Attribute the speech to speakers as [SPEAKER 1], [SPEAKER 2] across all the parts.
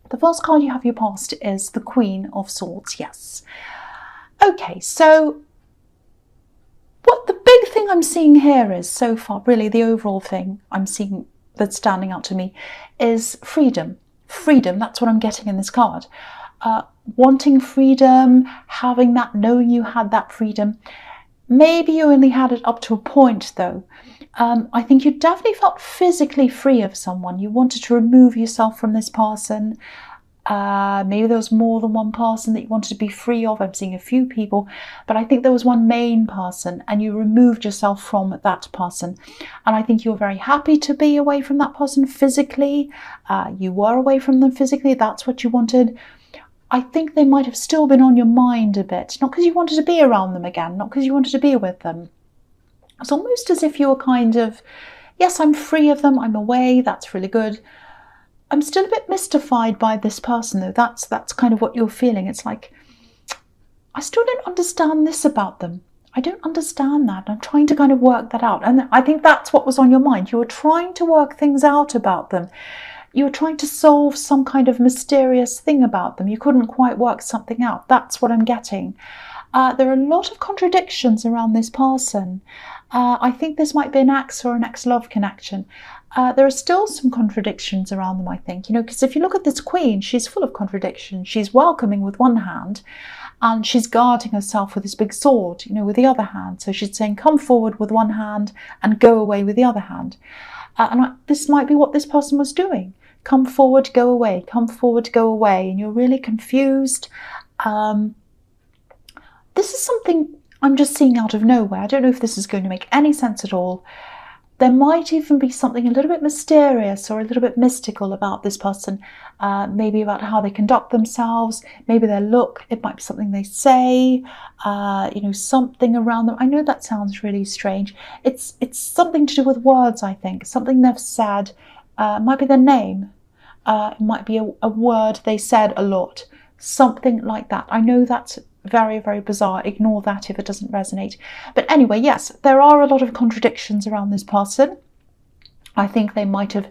[SPEAKER 1] The first card you have your past is the Queen of Swords, yes. Okay, so what the big thing I'm seeing here is, so far, really the overall thing I'm seeing that's standing out to me is freedom. Freedom, that's what I'm getting in this card. Wanting freedom, having that, knowing you had that freedom. Maybe you only had it up to a point though. I think you definitely felt physically free of someone. You wanted to remove yourself from this person. Maybe there was more than one person that you wanted to be free of. I'm seeing a few people, but I think there was one main person and you removed yourself from that person. And I think you were very happy to be away from that person physically. You were away from them physically. That's what you wanted. I think they might have still been on your mind a bit, not because you wanted to be around them again, not because you wanted to be with them. It's almost as if you were kind of, yes, I'm free of them, I'm away, that's really good. I'm still a bit mystified by this person though. That's kind of what you're feeling. It's like, I still don't understand this about them. I don't understand that. I'm trying to kind of work that out. And I think that's what was on your mind. You were trying to work things out about them. You were trying to solve some kind of mysterious thing about them. You couldn't quite work something out. That's what I'm getting. There are a lot of contradictions around this person. I think this might be an ex or an ex-love connection. There are still some contradictions around them, I think. Because if you look at this queen, she's full of contradictions. She's welcoming with one hand, and she's guarding herself with this big sword, with the other hand. So she's saying, come forward with one hand and go away with the other hand. This might be what this person was doing. Come forward, go away. Come forward, go away. And you're really confused. This is something I'm just seeing out of nowhere. I don't know if this is going to make any sense at all. There might even be something a little bit mysterious or a little bit mystical about this person. Maybe about how they conduct themselves, maybe their look. It might be something they say, something around them. I know that sounds really strange. It's something to do with words, I think. Something they've said. It might be their name. It might be a word they said a lot. Something like that. I know that's very, very bizarre. Ignore that if it doesn't resonate. But anyway, yes, there are a lot of contradictions around this person. I think they might have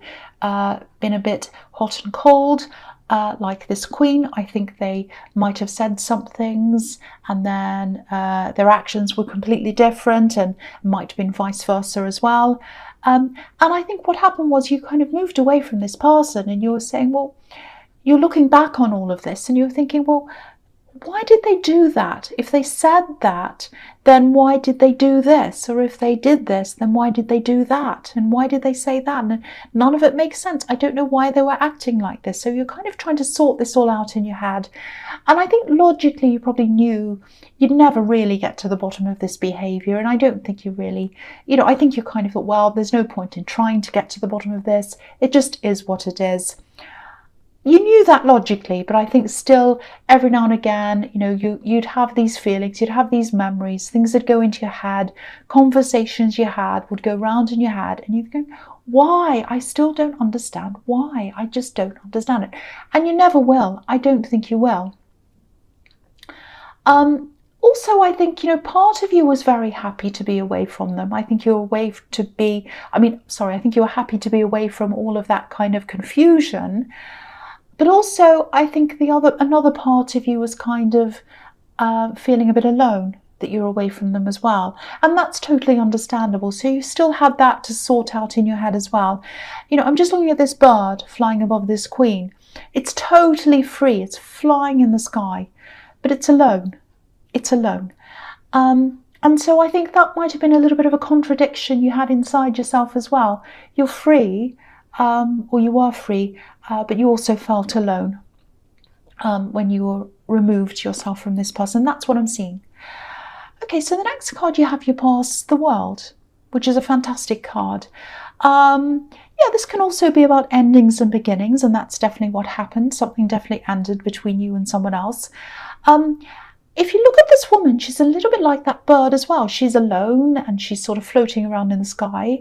[SPEAKER 1] been a bit hot and cold, like this queen. I think they might have said some things and then their actions were completely different, and might have been vice versa as well. And I think what happened was you kind of moved away from this person, and you were saying, well, you're looking back on all of this and you're thinking, well, why did they do that? If they said that, then why did they do this? Or if they did this, then why did they do that? And why did they say that? And none of it makes sense. I don't know why they were acting like this. So you're kind of trying to sort this all out in your head. And I think logically you probably knew you'd never really get to the bottom of this behaviour. And I don't think you really, I think you kind of thought, well, there's no point in trying to get to the bottom of this. It just is what it is. You knew that logically, but I think still every now and again, you'd have these feelings, you'd have these memories, things that go into your head, conversations you had would go round in your head, and you'd go, why? I still don't understand why. I just don't understand it. And you never will. I don't think you will. Also, I think, part of you was very happy to be away from them. I think you were I think you were happy to be away from all of that kind of confusion. But also, I think another part of you was kind of feeling a bit alone, that you're away from them as well. And that's totally understandable. So you still had that to sort out in your head as well. I'm just looking at this bird flying above this queen. It's totally free. It's flying in the sky, but it's alone. It's alone. And so I think that might have been a little bit of a contradiction you had inside yourself as well. You're free, or you were free, but you also felt alone when you removed yourself from this person. That's what I'm seeing. Okay, so the next card you have your past, the World, which is a fantastic card. This can also be about endings and beginnings, and that's definitely what happened. Something definitely ended between you and someone else. If you look at this woman, she's a little bit like that bird as well. She's alone and she's sort of floating around in the sky.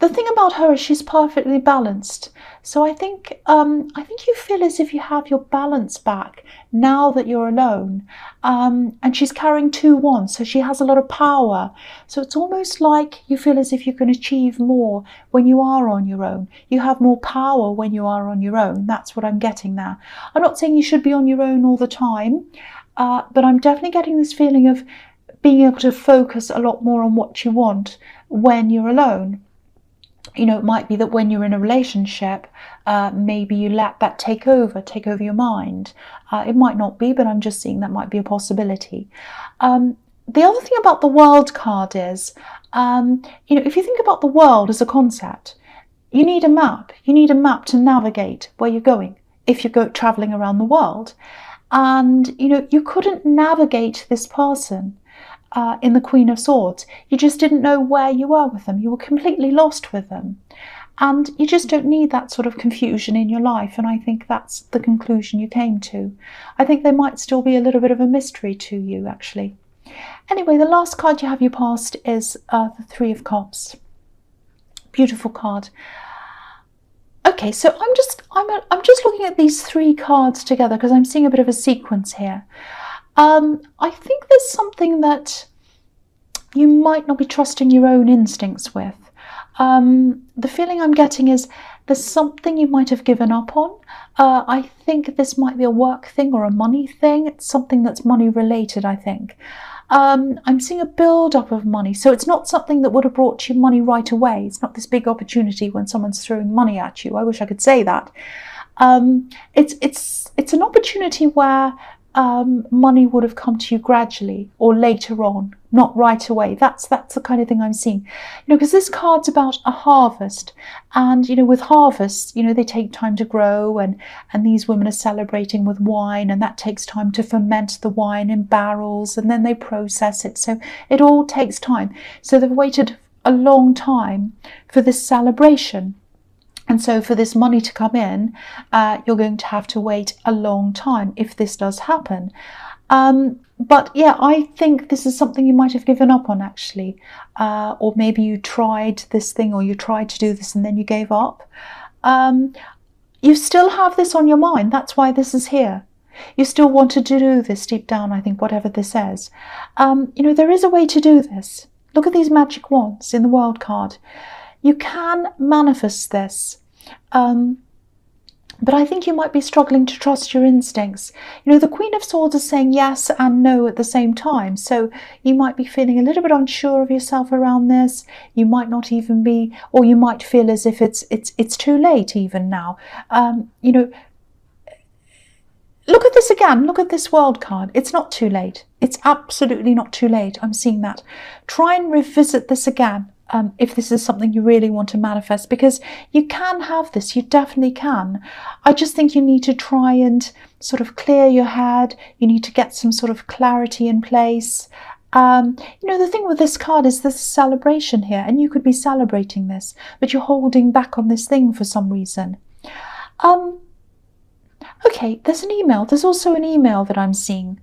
[SPEAKER 1] the thing about her is she's perfectly balanced. So I think you feel as if you have your balance back now that you're alone. And she's carrying 2 wands, so she has a lot of power. So it's almost like you feel as if you can achieve more when you are on your own. You have more power when you are on your own. That's what I'm getting there. I'm not saying you should be on your own all the time, but I'm definitely getting this feeling of being able to focus a lot more on what you want when you're alone. You know, it might be that when you're in a relationship, maybe you let that take over your mind. It might not be, but I'm just seeing that might be a possibility. The other thing about the World card is, you know, if you think about the world as a concept, you need a map. You need a map to navigate where you're going if you're traveling around the world. And, you know, you couldn't navigate this person in the Queen of Swords. You just didn't know where you were with them. You were completely lost with them. And you just don't need that sort of confusion in your life. And I think that's the conclusion you came to. I think there might still be a little bit of a mystery to you, actually. Anyway, the last card you have you passed is the Three of Cups. Beautiful card. Okay, so I'm just looking at these 3 cards together because I'm seeing a bit of a sequence here. I think there's something that you might not be trusting your own instincts with. The feeling I'm getting is there's something you might have given up on. I think this might be a work thing or a money thing. It's something that's money related, I think. I'm seeing a build-up of money. So it's not something that would have brought you money right away. It's not this big opportunity when someone's throwing money at you. I wish I could say that. It's an opportunity where money would have come to you gradually or later on, not right away. That's the kind of thing I'm seeing. You know, because this card's about a harvest, and you know, with harvests, you know, they take time to grow, and these women are celebrating with wine, and that takes time to ferment the wine in barrels, and then they process it. So it all takes time. So they've waited a long time for this celebration. And so for this money to come in, you're going to have to wait a long time if this does happen. But yeah, I think this is something you might have given up on, actually. Or maybe you tried this thing, or you tried to do this and then you gave up. You still have this on your mind. That's why this is here. You still wanted to do this deep down, I think, whatever this is. You know, there is a way to do this. Look at these magic wands in the World card. You can manifest this, but I think you might be struggling to trust your instincts. You know, the Queen of Swords is saying yes and no at the same time, so you might be feeling a little bit unsure of yourself around this. You might not even be, or you might feel as if it's too late even now. You know, look at this again. Look at this World card. It's not too late. It's absolutely not too late. I'm seeing that. Try and revisit this again. If this is something you really want to manifest, because you can have this, you definitely can. I just think you need to try and sort of clear your head. You need to get some sort of clarity in place. You know, the thing with this card is this celebration here, and you could be celebrating this, but you're holding back on this thing for some reason. Okay, there's an email. There's also an email that I'm seeing.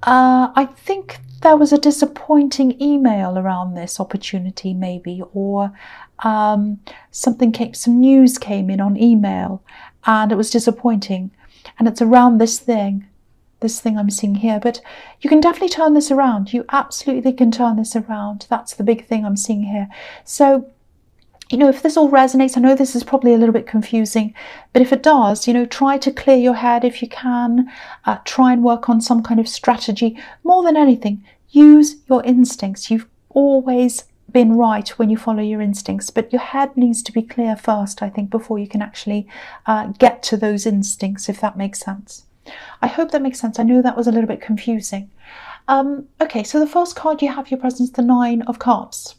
[SPEAKER 1] I think there was a disappointing email around this opportunity, maybe, or some news came in on email, and it was disappointing, and it's around this thing I'm seeing here. But you can definitely turn this around. You absolutely can turn this around. That's the big thing I'm seeing here. So, you know, if this all resonates, I know this is probably a little bit confusing, but if it does, you know, try to clear your head if you can. Try and work on some kind of strategy. More than anything, use your instincts. You've always been right when you follow your instincts, but your head needs to be clear first, I think, before you can actually get to those instincts, if that makes sense. I hope that makes sense. I know that was a little bit confusing. Okay, so the first card you have your presence, the Nine of Cups.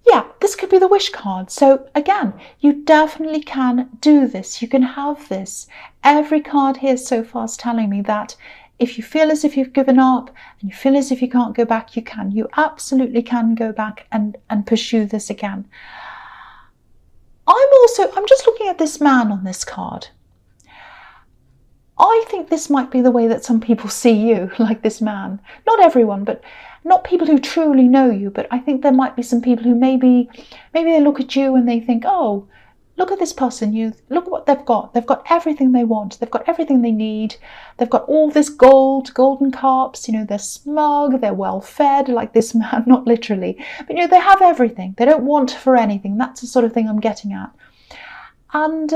[SPEAKER 1] Yeah, this could be the wish card. So again, you definitely can do this. You can have this. Every card here so far is telling me that if you feel as if you've given up and you feel as if you can't go back, you can. You absolutely can go back and pursue this again. I'm just looking at this man on this card. I think this might be the way that some people see you, like this man. Not everyone, but not people who truly know you, but I think there might be some people who maybe they look at you and they think, oh, look at this person, look at what they've got. They've got everything they want. They've got everything they need. They've got all this golden cups, they're smug, they're well fed, like this man, not literally. But they have everything. They don't want for anything. That's the sort of thing I'm getting at. And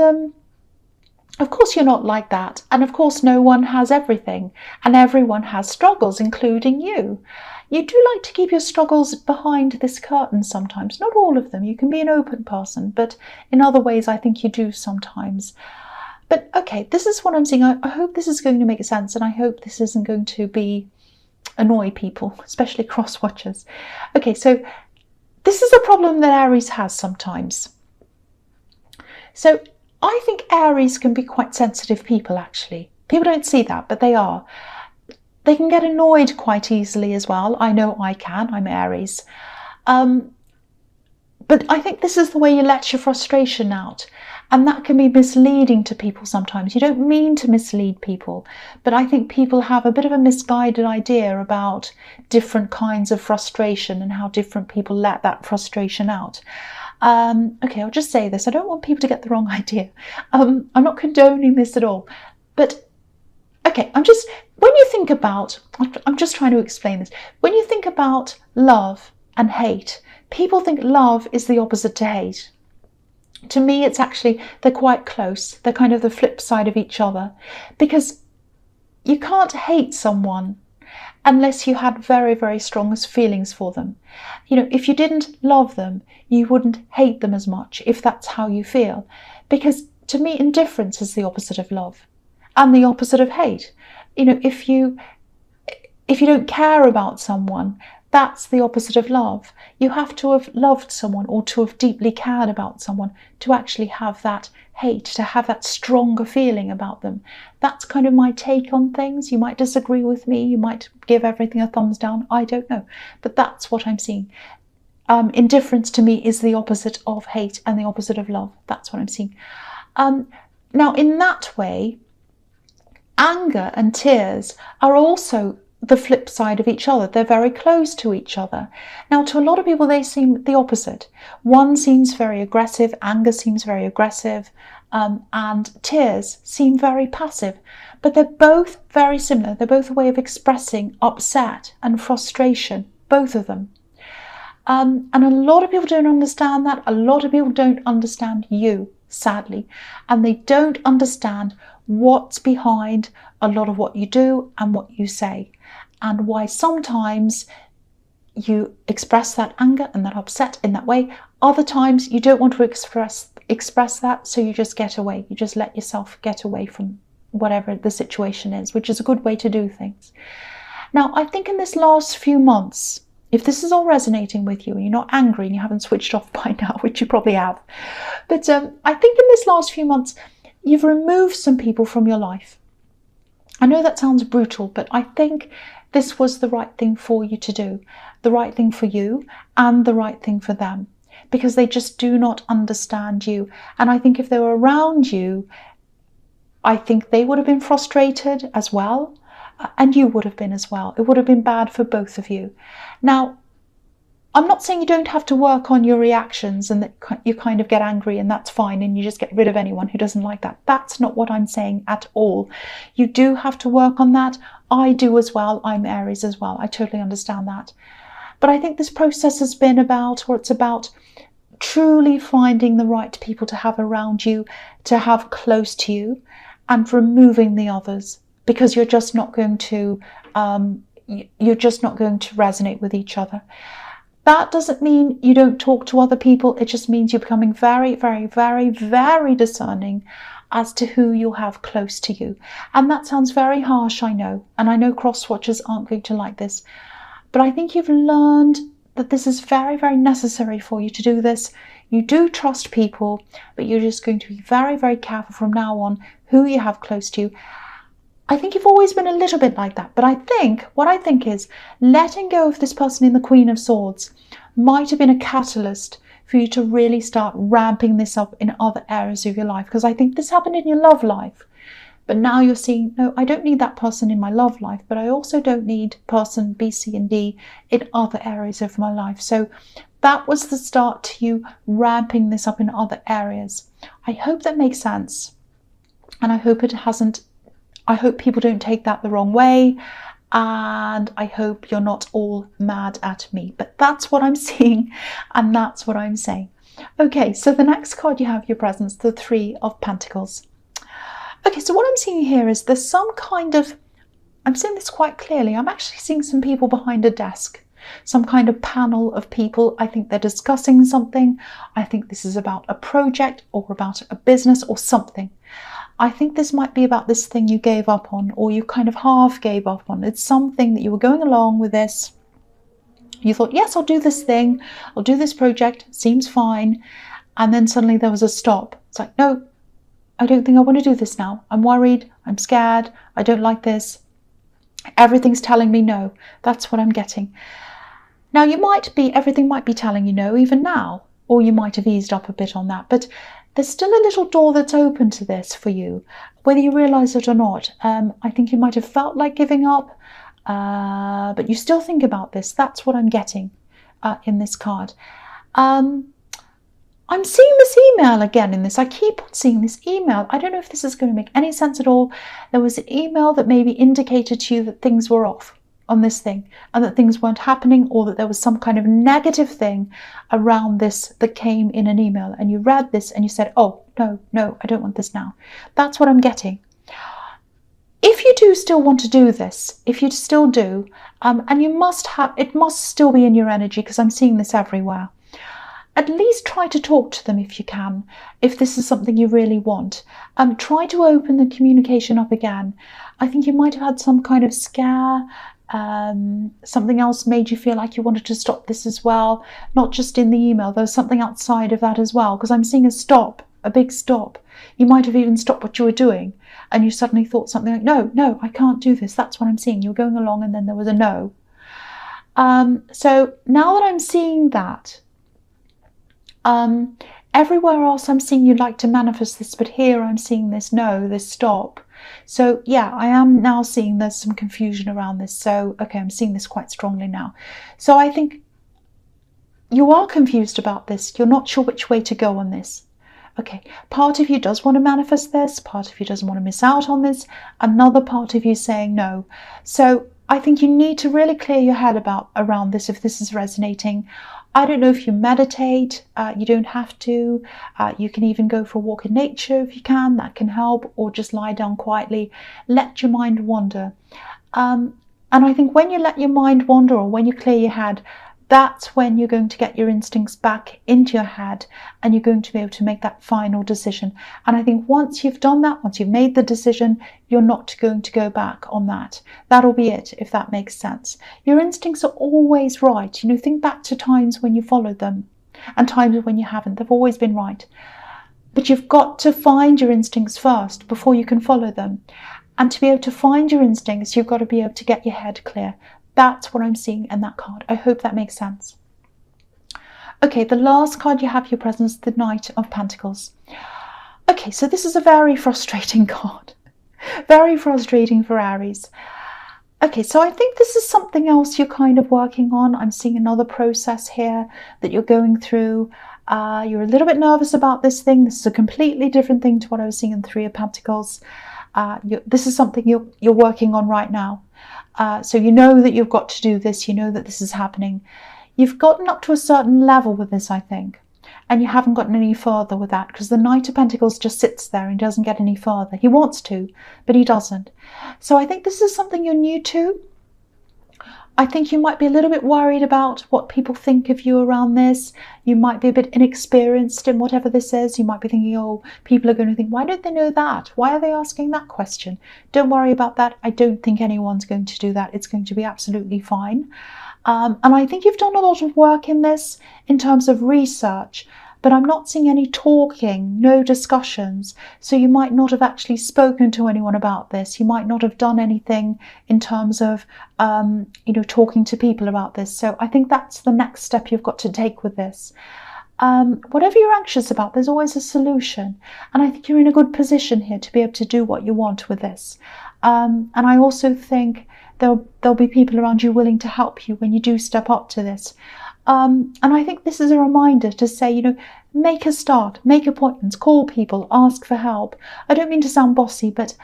[SPEAKER 1] of course you're not like that. And of course no one has everything. And everyone has struggles, including you. You do like to keep your struggles behind this curtain sometimes. Not all of them. You can be an open person, but in other ways I think you do sometimes. But okay, this is what I'm seeing. I hope this is going to make sense, and I hope this isn't going to annoy people, especially cross-watchers. Okay, so this is a problem that Aries has sometimes. So I think Aries can be quite sensitive people, actually. People don't see that, but they are. They can get annoyed quite easily as well. I know I can. I'm Aries. But I think this is the way you let your frustration out. And that can be misleading to people sometimes. You don't mean to mislead people, but I think people have a bit of a misguided idea about different kinds of frustration and how different people let that frustration out. Okay, I'll just say this. I don't want people to get the wrong idea. I'm not condoning this at all. But, okay, when you think about, I'm just trying to explain this. When you think about love and hate, people think love is the opposite to hate. To me, it's actually, they're quite close. They're kind of the flip side of each other. Because you can't hate someone unless you had very, very strong feelings for them. If you didn't love them, you wouldn't hate them as much, if that's how you feel. Because to me, indifference is the opposite of love and the opposite of hate. If you don't care about someone, that's the opposite of love. You have to have loved someone or to have deeply cared about someone to actually have that hate, to have that stronger feeling about them. That's kind of my take on things. You might disagree with me. You might give everything a thumbs down. I don't know. But that's what I'm seeing. Indifference to me is the opposite of hate and the opposite of love. That's what I'm seeing. Now, in that way, anger and tears are also the flip side of each other. They're very close to each other. Now, to a lot of people, they seem the opposite. One seems very aggressive, anger seems very aggressive, and tears seem very passive. But they're both very similar. They're both a way of expressing upset and frustration, both of them. And a lot of people don't understand that. A lot of people don't understand you, sadly. And they don't understand what's behind a lot of what you do and what you say, and why sometimes you express that anger and that upset in that way. Other times you don't want to express that, so you just get away. You just let yourself get away from whatever the situation is, which is a good way to do things. Now, I think in this last few months, if this is all resonating with you and you're not angry and you haven't switched off by now, which you probably have, but I think in this last few months, you've removed some people from your life. I know that sounds brutal, but I think this was the right thing for you to do. The right thing for you and the right thing for them. Because they just do not understand you. And I think if they were around you, I think they would have been frustrated as well. And you would have been as well. It would have been bad for both of you. Now, I'm not saying you don't have to work on your reactions and that you kind of get angry and that's fine and you just get rid of anyone who doesn't like that. That's not what I'm saying at all. You do have to work on that. I do as well. I'm Aries as well. I totally understand that. But I think this process has been it's about truly finding the right people to have around you, to have close to you, and removing the others, because you're just not going to resonate with each other. That doesn't mean you don't talk to other people. It just means you're becoming very, very, very, very discerning as to who you'll have close to you. And that sounds very harsh, I know. And I know cross-watchers aren't going to like this. But I think you've learned that this is very, very necessary for you to do this. You do trust people, but you're just going to be very, very careful from now on who you have close to you. I think you've always been a little bit like that, but what I think is letting go of this person in the Queen of Swords might have been a catalyst for you to really start ramping this up in other areas of your life, because I think this happened in your love life. But now you're seeing, no, I don't need that person in my love life, but I also don't need person B, C, and D in other areas of my life. So that was the start to you ramping this up in other areas. I hope that makes sense. And I hope it hasn't, I hope people don't take that the wrong way. And I hope you're not all mad at me. But that's what I'm seeing, and that's what I'm saying. Okay, so the next card you have your presence, the Three of Pentacles. Okay, so what I'm seeing here is there's some kind of, I'm seeing this quite clearly. I'm actually seeing some people behind a desk, some kind of panel of people. I think they're discussing something. I think this is about a project or about a business or something. I think this might be about this thing you gave up on, or you kind of half gave up on. It's something that you were going along with this. You thought, yes, I'll do this thing. I'll do this project. Seems fine. And then suddenly there was a stop. It's like, no, I don't think I want to do this now. I'm worried. I'm scared. I don't like this. Everything's telling me no. That's what I'm getting. Now, everything might be telling you no even now, or you might have eased up a bit on that. But there's still a little door that's open to this for you, whether you realize it or not. I think you might have felt like giving up, but you still think about this. That's what I'm getting in this card. I'm seeing this email again in this. I keep on seeing this email. I don't know if this is going to make any sense at all. There was an email that maybe indicated to you that things were off on this thing and that things weren't happening, or that there was some kind of negative thing around this that came in an email, and you read this and you said, oh, no, I don't want this now. That's what I'm getting. If you do still want to do this, if you still do, and you must have, it must still be in your energy, because I'm seeing this everywhere. At least try to talk to them if you can, if this is something you really want. Try to open the communication up again. I think you might have had some kind of scare. Something else made you feel like you wanted to stop this as well. Not just in the email, there was something outside of that as well, because I'm seeing a stop, a big stop. You might have even stopped what you were doing, and you suddenly thought something like, no, I can't do this. That's what I'm seeing. You were going along and then there was a no. So now that I'm seeing that, everywhere else I'm seeing you'd like to manifest this, but here I'm seeing this no, this stop. So yeah, I am now seeing there's some confusion around this. So okay, I'm seeing this quite strongly now. So I think you are confused about this. You're not sure which way to go on this. Okay, part of you does want to manifest this, part of you doesn't want to miss out on this, another part of you saying no. So I think you need to really clear your head around this if this is resonating. I don't know if you meditate, you don't have to. You can even go for a walk in nature if you can, that can help, or just lie down quietly. Let your mind wander. And I think when you let your mind wander, or when you clear your head, that's when you're going to get your instincts back into your head, and you're going to be able to make that final decision. And I think once you've done that, once you've made the decision, you're not going to go back on that. That'll be it, if that makes sense. Your instincts are always right. You know, think back to times when you followed them and times when you haven't. They've always been right. But you've got to find your instincts first before you can follow them. And to be able to find your instincts, you've got to be able to get your head clear. That's what I'm seeing in that card. I hope that makes sense. Okay, the last card you have your presence, the Knight of Pentacles. Okay, so this is a very frustrating card. Very frustrating for Aries. Okay, so I think this is something else you're kind of working on. I'm seeing another process here that you're going through. You're a little bit nervous about this thing. This is a completely different thing to what I was seeing in Three of Pentacles. This is something you're working on right now. So you know that you've got to do this. You know that this is happening. You've gotten up to a certain level with this, I think, and you haven't gotten any further with that, because the Knight of Pentacles just sits there and doesn't get any further. He wants to, but he doesn't. So I think this is something you're new to. I think you might be a little bit worried about what people think of you around this. You might be a bit inexperienced in whatever this is. You might be thinking, oh, people are going to think, why don't they know that? Why are they asking that question? Don't worry about that. I don't think anyone's going to do that. It's going to be absolutely fine. And I think you've done a lot of work in this in terms of research, but I'm not seeing any talking, no discussions. So you might not have actually spoken to anyone about this. You might not have done anything in terms of, talking to people about this. So I think that's the next step you've got to take with this. Whatever you're anxious about, there's always a solution. And I think you're in a good position here to be able to do what you want with this. And I also think there'll be people around you willing to help you when you do step up to this. And I think this is a reminder to say, you know, make a start, make appointments, call people, ask for help. I don't mean to sound bossy, but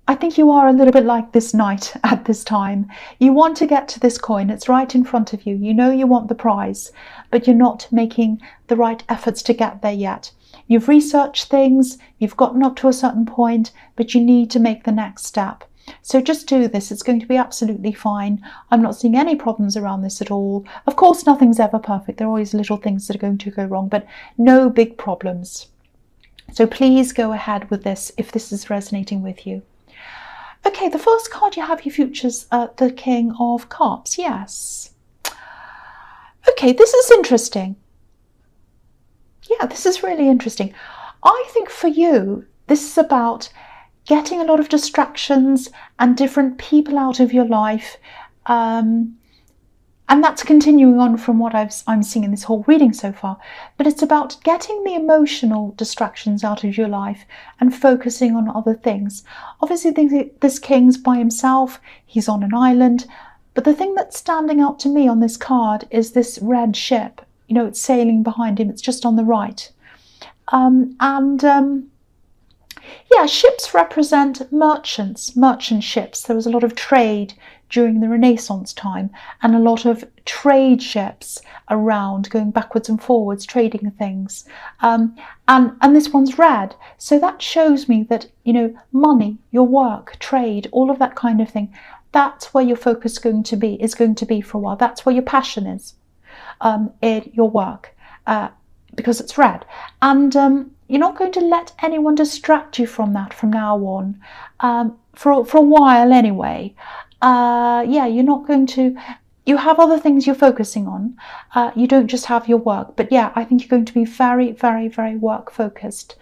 [SPEAKER 1] I think you are a little bit like this knight at this time. You want to get to this coin. It's right in front of you. You know you want the prize, but you're not making the right efforts to get there yet. You've researched things, you've gotten up to a certain point, but you need to make the next step. So just do this. It's going to be absolutely fine. I'm not seeing any problems around this at all. Of course, nothing's ever perfect. There are always little things that are going to go wrong, but no big problems. So please go ahead with this if this is resonating with you. Okay, the first card you have, your futures, the King of Cups. Yes. Okay, this is interesting. Yeah, this is really interesting. I think for you, this is about getting a lot of distractions and different people out of your life. And that's continuing on from what I'm seeing in this whole reading so far. But it's about getting the emotional distractions out of your life and focusing on other things. Obviously, this king's by himself. He's on an island. But the thing that's standing out to me on this card is this red ship. You know, it's sailing behind him. It's just on the right. Yeah, ships represent merchants, merchant ships. There was a lot of trade during the Renaissance time and a lot of trade ships around going backwards and forwards, trading things. And this one's red. So that shows me that, you know, money, your work, trade, all of that kind of thing, that's where your focus is going to be for a while. That's where your passion is in your work because it's red. And you're not going to let anyone distract you from that from now on, for a while anyway. Yeah, you're not going to, you have other things you're focusing on. You don't just have your work, but yeah, I think you're going to be very, very, very work focused.